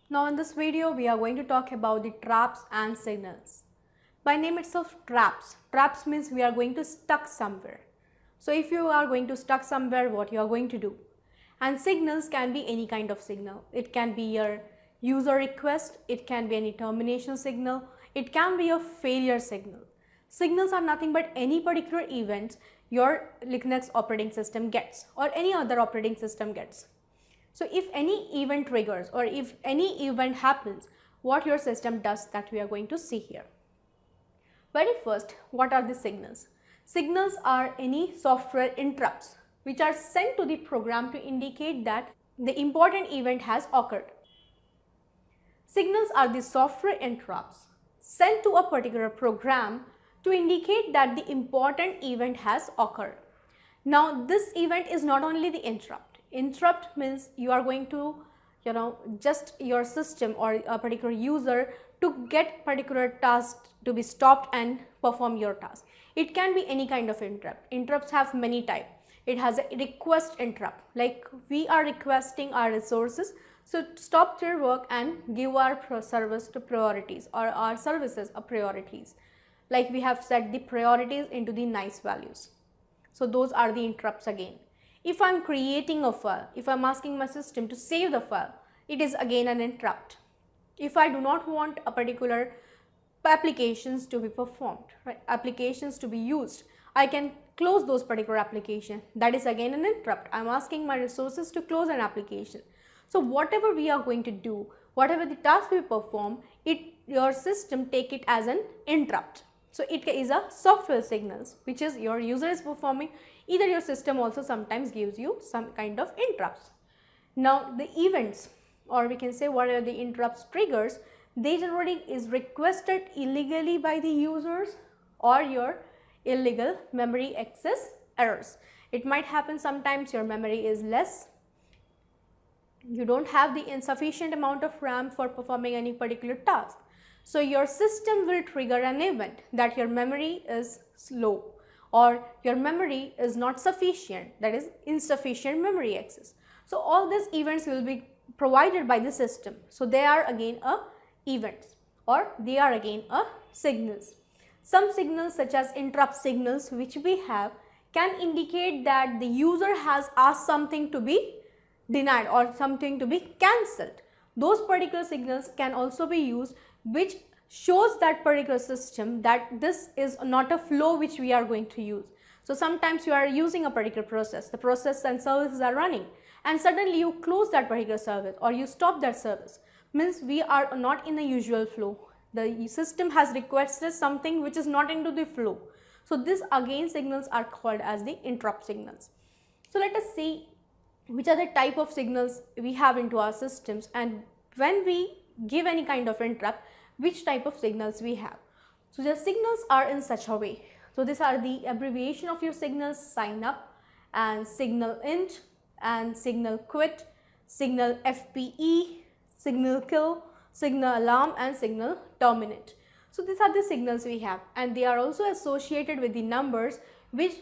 Now in this video we are going to talk about the traps and signals. By name itself, traps. Traps means we are going to stuck somewhere. So if you are going to stuck somewhere, what you are going to do? And signals can be any kind of signal. It can be your user request, it can be any termination signal, it can be a failure signal. Signals are nothing but any particular event your Linux operating system gets or any other operating system gets. So if any event triggers or if any event happens, what your system does, that we are going to see here. Very first, what are the signals? Signals are any software interrupts which are sent to the program to indicate that the important event has occurred. Signals are the software interrupts sent to a particular program to indicate that the important event has occurred. Now this event is not only the interrupt. Interrupt means you are going to just your system or a particular user to get particular task to be stopped and perform your task. It can be any kind of interrupt. Interrupts have many types. It has a request interrupt, like we are requesting our resources, so stop your work and give our service to priorities or our services a priorities. Like we have set the priorities into the nice values. So those are the interrupts again. If I am creating a file, if I am asking my system to save the file, it is again an interrupt. If I do not want a particular applications to be performed, right, applications to be used, I can close those particular applications. That is again an interrupt. I am asking my resources to close an application. So whatever we are going to do, whatever the task we perform, your system take it as an interrupt. So it is a software signals which is your user is performing. Either your system also sometimes gives you some kind of interrupts. Now the events, or we can say what are the interrupts triggers, they generally is requested illegally by the users or your illegal memory access errors. It might happen sometimes your memory is less, you don't have the insufficient amount of RAM for performing any particular task. So your system will trigger an event that your memory is slow or your memory is not sufficient, that is insufficient memory access. So all these events will be provided by the system. So they are again a events or they are again a signals. Some signals such as interrupt signals which we have can indicate that the user has asked something to be denied or something to be cancelled. Those particular signals can also be used which shows that particular system that this is not a flow which we are going to use. So sometimes you are using a particular process, the process and services are running and suddenly you close that particular service or you stop that service, means we are not in the usual flow. The system has requested something which is not into the flow. So this again signals are called as the interrupt signals. So let us see which are the type of signals we have into our systems and when we give any kind of interrupt, which type of signals we have. So the signals are in such a way. So these are the abbreviation of your signals: sign up and signal int and signal quit, signal FPE, signal kill, signal alarm and signal terminate. So these are the signals we have and they are also associated with the numbers which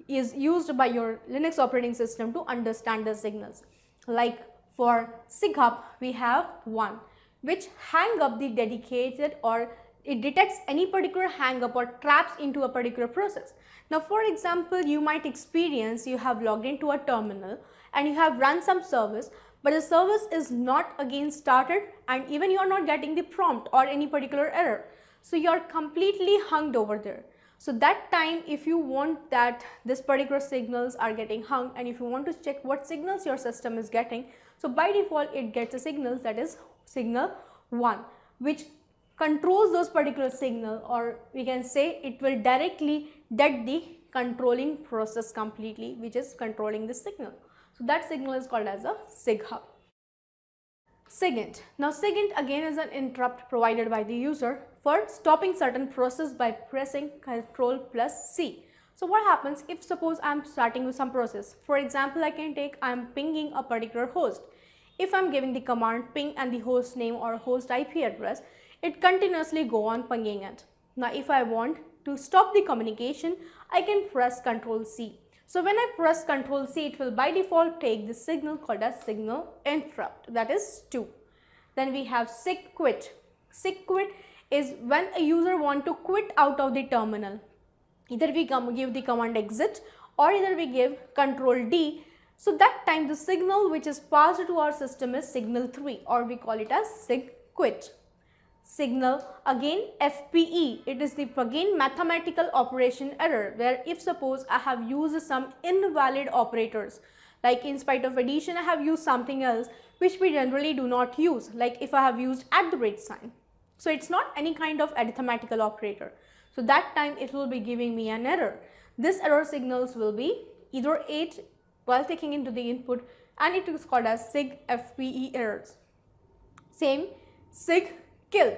is used by your Linux operating system to understand the signals. Like for SIGUP we have 1 which hang up the dedicated or it detects any particular hang up or traps into a particular process. Now for example, you might experience you have logged into a terminal and you have run some service, but the service is not again started and even you are not getting the prompt or any particular error. So you are completely hung over there. So that time if you want that this particular signals are getting hung and if you want to check what signals your system is getting, so by default it gets a signals that is signal 1 which controls those particular signal, or we can say it will directly dead the controlling process completely which is controlling the signal. So that signal is called as a SIGHUB. SIGINT. Now SIGINT again is an interrupt provided by the user for stopping certain process by pressing Ctrl+C. So what happens if suppose I am starting with some process. For example, I can take I am pinging a particular host. If I am giving the command ping and the host name or host IP address, it continuously go on pinging it. Now if I want to stop the communication, I can press Ctrl+C. So when I press Ctrl+C, it will by default take the signal called as signal interrupt, that is 2. Then we have sig quit. Sig quit is when a user want to quit out of the terminal. Either we give the command exit or either we give control D. So that time the signal which is passed to our system is signal 3, or we call it as sig quit. Signal, again FPE, it is the again mathematical operation error, where if suppose I have used some invalid operators, like in spite of addition I have used something else which we generally do not use, like if I have used @ sign. So it's not any kind of arithmetical operator. So that time it will be giving me an error. This error signals will be either 8 while taking into the input, and it is called as sig FPE errors. Same sig kill.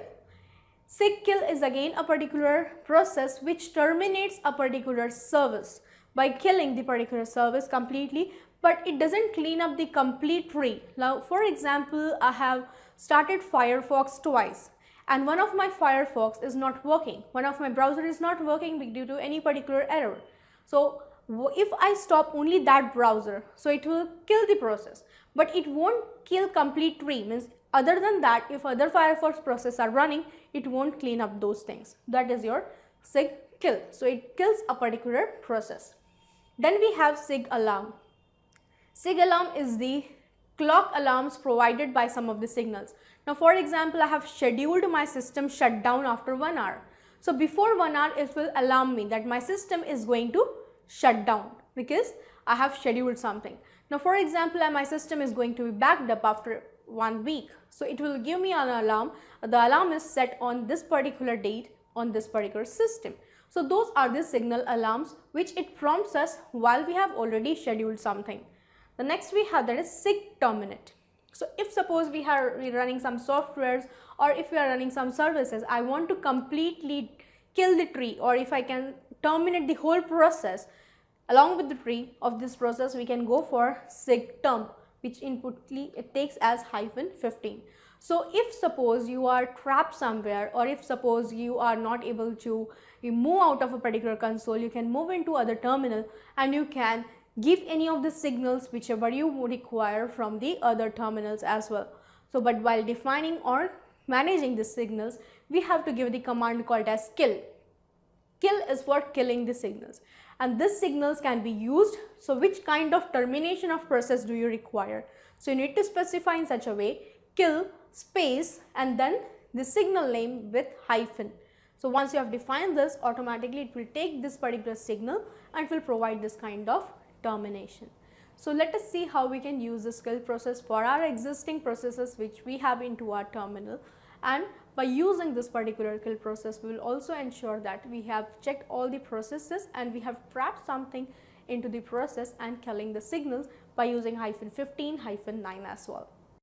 Sig kill is again a particular process which terminates a particular service by killing the particular service completely, but it doesn't clean up the complete tree. Now, for example, I have started Firefox twice and one of my Firefox is not working. One of my browser is not working due to any particular error. So if I stop only that browser, so it will kill the process, but it won't kill complete tree. Means other than that, if other Firefox processes are running, it won't clean up those things. That is your sig kill. So it kills a particular process. Then we have sig alarm. Sig alarm is the clock alarms provided by some of the signals. Now, for example, I have scheduled my system shut down after 1 hour. So before 1 hour, it will alarm me that my system is going to shut down because I have scheduled something. Now, for example, my system is going to be backed up after 1 week. So it will give me an alarm. The alarm is set on this particular date on this particular system. So those are the signal alarms which it prompts us while we have already scheduled something. The next we have that is sig terminate. So if suppose we are running some softwares or if we are running some services, I want to completely kill the tree, or if I can terminate the whole process along with the tree of this process, we can go for sig term, which inputly it takes as -15. So if suppose you are trapped somewhere, or if suppose you are not able to move out of a particular console, you can move into other terminal and you can give any of the signals whichever you would require from the other terminals as well. So but while defining or managing the signals, we have to give the command called as kill. Kill is for killing the signals, and these signals can be used. So which kind of termination of process do you require? So you need to specify in such a way, kill space and then the signal name with hyphen. So once you have defined this, automatically it will take this particular signal and will provide this kind of termination. So let us see how we can use this kill process for our existing processes which we have into our terminal, and by using this particular kill process, we will also ensure that we have checked all the processes and we have trapped something into the process and killing the signals by using -15, -9 as well.